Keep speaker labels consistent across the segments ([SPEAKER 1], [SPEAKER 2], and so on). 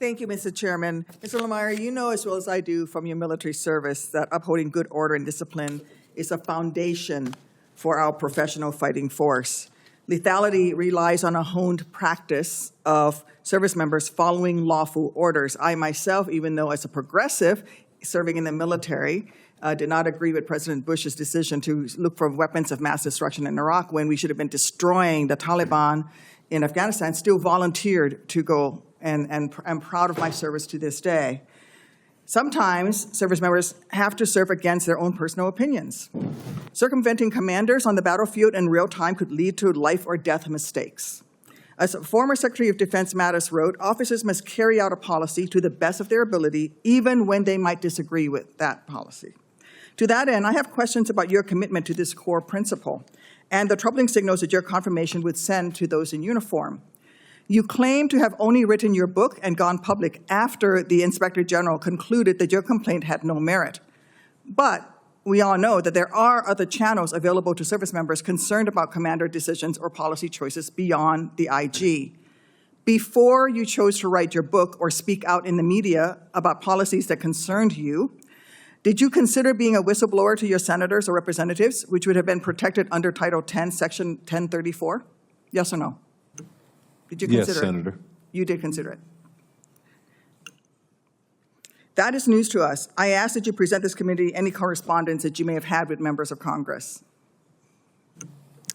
[SPEAKER 1] Thank you, Mr. Chairman. Mr. Lohmeier, you know as well as I do from your military service that upholding good order and discipline is a foundation for our professional fighting force. Lethality relies on a honed practice of service members following lawful orders. I myself, even though as a progressive serving in the military, did not agree with President Bush's decision to look for weapons of mass destruction in Iraq when we should have been destroying the Taliban in Afghanistan, still volunteered to go, and I'm proud of my service to this day. Sometimes service members have to serve against their own personal opinions. Circumventing commanders on the battlefield in real time could lead to life or death mistakes. As former Secretary of Defense Mattis wrote, officers must carry out a policy to the best of their ability, even when they might disagree with that policy. To that end, I have questions about your commitment to this core principle and the troubling signals that your confirmation would send to those in uniform. You claim to have only written your book and gone public after the Inspector General concluded that your complaint had no merit. But we all know that there are other channels available to service members concerned about commander decisions or policy choices beyond the IG. Before you chose to write your book or speak out in the media about policies that concerned you, did you consider being a whistleblower to your senators or representatives, which would have been protected under Title 10, Section 1034? Yes or no? Did you consider it?
[SPEAKER 2] Yes, Senator.
[SPEAKER 1] You did consider it. That is news to us. I ask that you present this committee any correspondence that you may have had with members of Congress.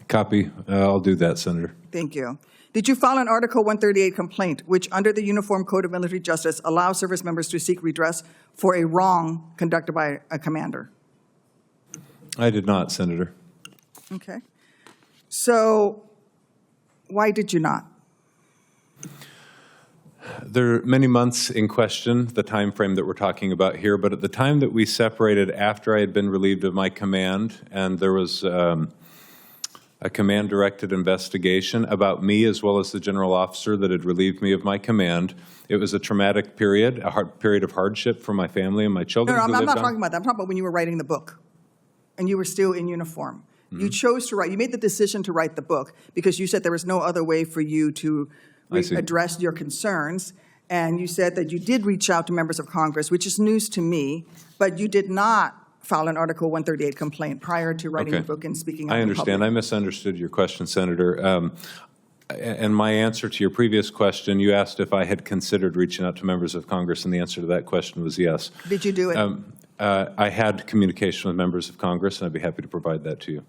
[SPEAKER 2] Copy. I'll do that, Senator.
[SPEAKER 1] Thank you. Did you file an Article 138 complaint, which under the Uniform Code of Military Justice allows service members to seek redress for a wrong conducted by a commander?
[SPEAKER 2] I did not, Senator.
[SPEAKER 1] Okay. So why did you not?
[SPEAKER 2] There are many months in question, the time frame that we're talking about here, but at the time that we separated after I had been relieved of my command, and there was a command-directed investigation about me as well as the general officer that had relieved me of my command. It was a traumatic period, a period of hardship for my family and my children.
[SPEAKER 1] No, I'm not talking about that. I'm talking about when you were writing the book and you were still in uniform. Mm-hmm. You chose to write, you made the decision to write the book because you said there was no other way for you to address your concerns. And you said that you did reach out to members of Congress, which is news to me, but you did not file an Article 138 complaint prior to writing the book and speaking out in public.
[SPEAKER 2] I understand. I misunderstood your question, Senator. And my answer to your previous question, you asked if I had considered reaching out to members of Congress, and the answer to that question was yes.
[SPEAKER 1] Did you do it?
[SPEAKER 2] I had communication with members of Congress, and I'd be happy to provide that to you.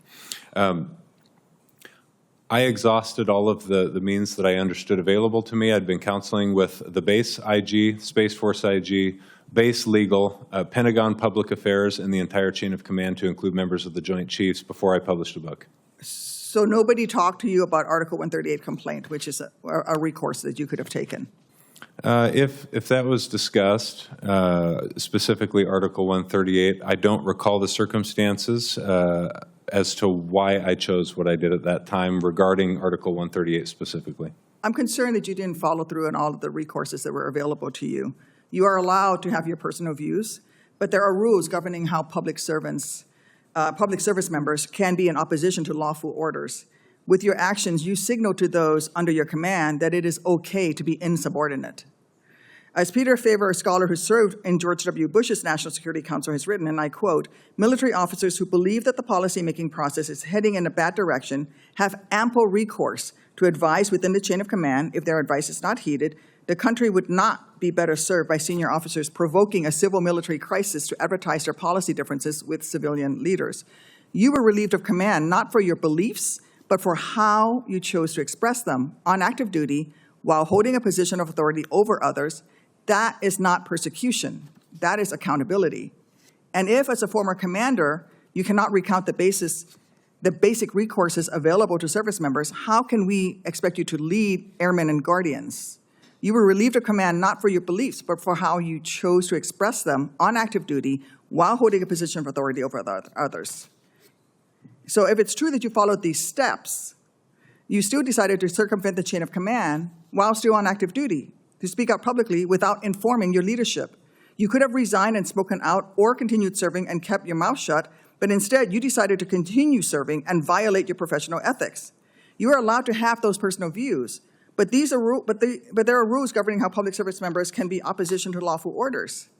[SPEAKER 2] I exhausted all of the means that I understood available to me. I'd been counseling with the base IG, Space Force IG, base legal, Pentagon Public Affairs, and the entire chain of command to include members of the Joint Chiefs before I published a book.
[SPEAKER 1] So nobody talked to you about Article 138 complaint, which is a recourse that you could have taken?
[SPEAKER 2] If that was discussed, specifically Article 138, I don't recall the circumstances as to why I chose what I did at that time regarding Article 138 specifically. I'm
[SPEAKER 1] concerned that you didn't follow through on all of the recourses that were available to you. You are allowed to have your personal views, but there are rules governing how public service members can be in opposition to lawful orders. With your actions, you signal to those under your command that it is okay to be insubordinate. As Peter Faber, a scholar who served in George W. Bush's National Security Council, has written, and I quote, "Military officers who believe that the policymaking process is heading in a bad direction have ample recourse to advise within the chain of command. If their advice is not heeded, the country would not be better served by senior officers provoking a civil-military crisis to advertise their policy differences with civilian leaders. You were relieved of command not for your beliefs, but for how you chose to express them on active duty while holding a position of authority over others. That is not persecution. That is accountability. And if, as a former commander, you cannot recount the basic recourses available to service members, how can we expect you to lead airmen and guardians? You were relieved of command not for your beliefs, but for how you chose to express them on active duty while holding a position of authority over others. So if it's true that you followed these steps, you still decided to circumvent the chain of command while still on active duty, to speak out publicly without informing your leadership. You could have resigned and spoken out or continued serving and kept your mouth shut, but instead you decided to continue serving and violate your professional ethics. You are allowed to have those personal views, But these are but there are rules governing how public service members can be opposition to lawful orders.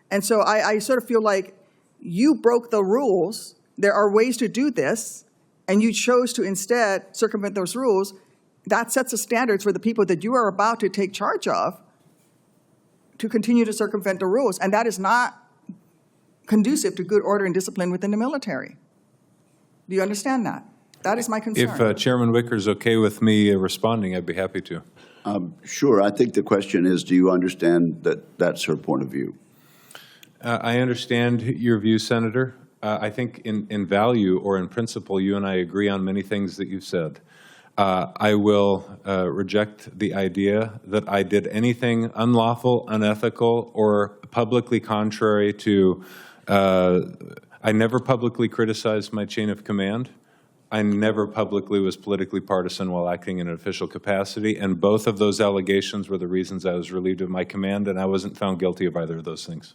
[SPEAKER 1] And so I sort of feel like you broke the rules. There are ways to do this, and you chose to instead circumvent those rules. That sets the standards for the people that you are about to take charge of to continue to circumvent the rules. And that is not conducive to good order and discipline within the military. Do you understand that? That is my concern.
[SPEAKER 2] If Chairman Wicker's okay with me responding, I'd be happy to.
[SPEAKER 3] Sure. I think the question is, do you understand that that's her point of view?
[SPEAKER 2] I understand your view, Senator. I think in value or in principle, you and I agree on many things that you've said. I will reject the idea that I did anything unlawful, unethical, or publicly contrary to, I never publicly criticized my chain of command. I never publicly was politically partisan while acting in an official capacity, and both of those allegations were the reasons I was relieved of my command, and I wasn't found guilty of either of those things.